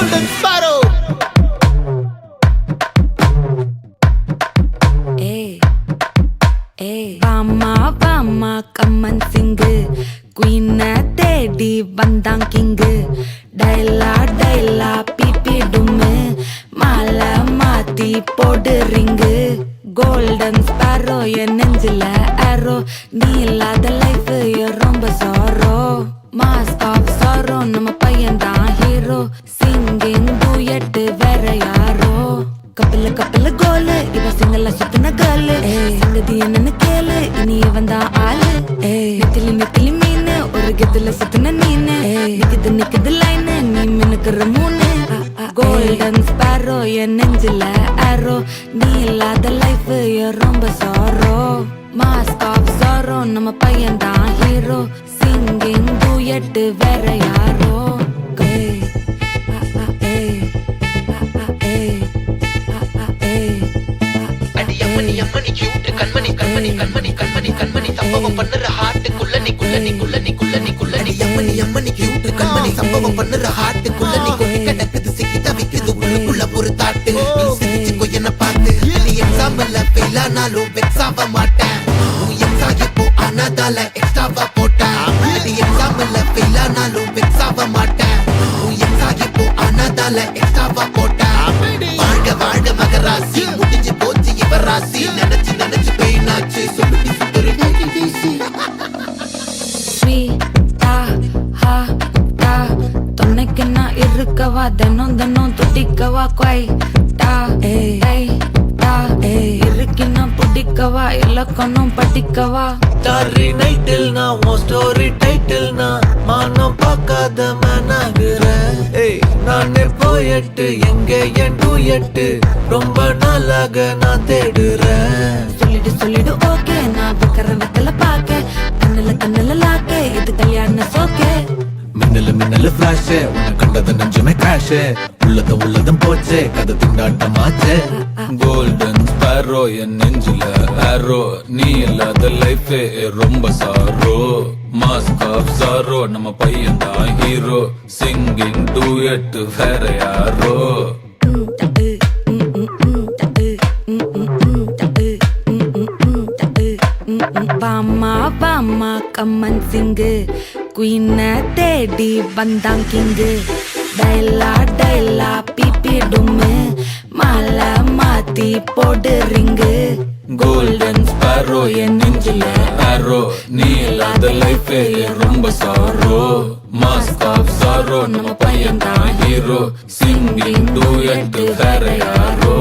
golden sparrow. வாமா வாமா கம்மன் சிங்கு குயின தேடி வந்தான் கிங்கு டைலா டைலா பிபி டும்மு மாலை மாத்தி போடு ரிங்கு கோல்டன் ஸ்பாரோ என் நெஞ்சில ஆரோ நீ இல்லாத லைஃப் ரொம்ப சாரோ மாஸ்க் ஆஃப் சாரோ நம்ம பையன் தான் ஹீரோ சிங்கிங் டூயட் வேற யாரோ கப்பல கப்பல கோலு இவ சிங்கல்ல சுத்தின கேர்ளு சங்கதி என்னன்னு கேளு இனி இவன் தான் ஆளு நெத்திலி நெத்திலி மீன் ஒரு கெத்துல சுத்தின நீனு நிக்குது நிக்குது லைன் நீ மினுக்குற மூணு கோல்டன் ஸ்பாரோ என் நெஞ்சில ஆரோ நீ இல்லாத லைஃப் ரொம்ப சாரோ மாஸ்க் ஆஃப் சாரோ நம்ம பையன் தான் ஹீரோ சிங்கிங் டூயட் வேற யாரோ அம்மணி கியூட் கண்மணி கண்மணி கண்மணி கண்மணி கண்மணி சம்பவம் பண்ணுற ஹார்ட்டுக்குள்ள நீ குள்ள நீ குள்ள நீ குள்ள நீ குள்ள நீ அம்மணி கியூட் கண்மணி சம்பவம் பண்ணுற ஹார்ட்டுக்குள்ள நீ கொட்டி கிடக்குது சிக்கி தவிக்குது உள்ளுக்குள்ள ஒரு தாட்டு நீ சிரிச்சுக்கோ என்ன பார்த்து நீ எக்ஸாம்ல ஃபெயில் ஆனாலும் வெக்ஸ் ஆக மாட்டேன் உன் எக்ஸா இப்போ ஆனதால எக்ஸ்ட்ராவா போட்டேன் நீ எக்ஸாம்ல ஃபெயில் ஆனாலும் வெக்ஸ் ஆக மாட்டேன் உன் எக்ஸா இப்போ ஆனதால எக்ஸ்ட்ராவா போட்டேன் வாழ்க வாழ்க மகராசி முடிஞ்சு போச்சு ராசி நினைச்சு நினைச்சு பெயினாச்சு சொல்லுடி சுத்தரு டைட்டி டிசி ஸ்வீட்டா ஹா டா துணைக்கு நான் இருக்கவா தினம் தினம் துடிக்கவா குவைட்டா ஏய் டா இருக்குன்னா பிடிக்கவா இலக்கணம் படிக்கவா ஸ்டாரி நைட்டில் நான் உன் ஸ்டோரி டைட்டில் நான் மானம் பார்க்காத மனாகுறேன் நானே போயட்டு எங்க என் டூயட்டு ரொம்ப நாளாக நான் தேடுறேன் சொல்லிடு ஓகே நான் வைக்கிற வெத்தல பாக்க கண்ணுல லாக்க இது கல்யாண சோக்கே மின்னல ஃபிளாஷ் உன்னை கண்டது நெஞ்சுமே கிராஷ் உள்ளதும் போச்சே கதை திண்டாட்டமாச்சே கோல்டன் ஸ்பாரோ என் நெஞ்சில ஆரோ நீ இல்லாத லைஃபே ரொம்ப சாரோ மாஸ்க் ஆஃப் சாரோ நம்ம பையன் தான் ஹீரோ சிங்கிங் டூயட் வேற யாரோ வாமா வாமா கம்மன் சிங்கு குயின தேடி வந்தான் கிங்கு டைலா டைலா பிபி டும்மு மாலை மாத்தி போடு ரிங்கு கோல்டன் ஸ்பாரோ என் நெஞ்சில ஆரோ நீ இல்லாத லைஃபே ரொம்ப சாரோ மாஸ்க் ஆஃப் சாரோ நம்ம பையன் தான் ஹீரோ சிங்கிங் டூயட் வேற யாரோ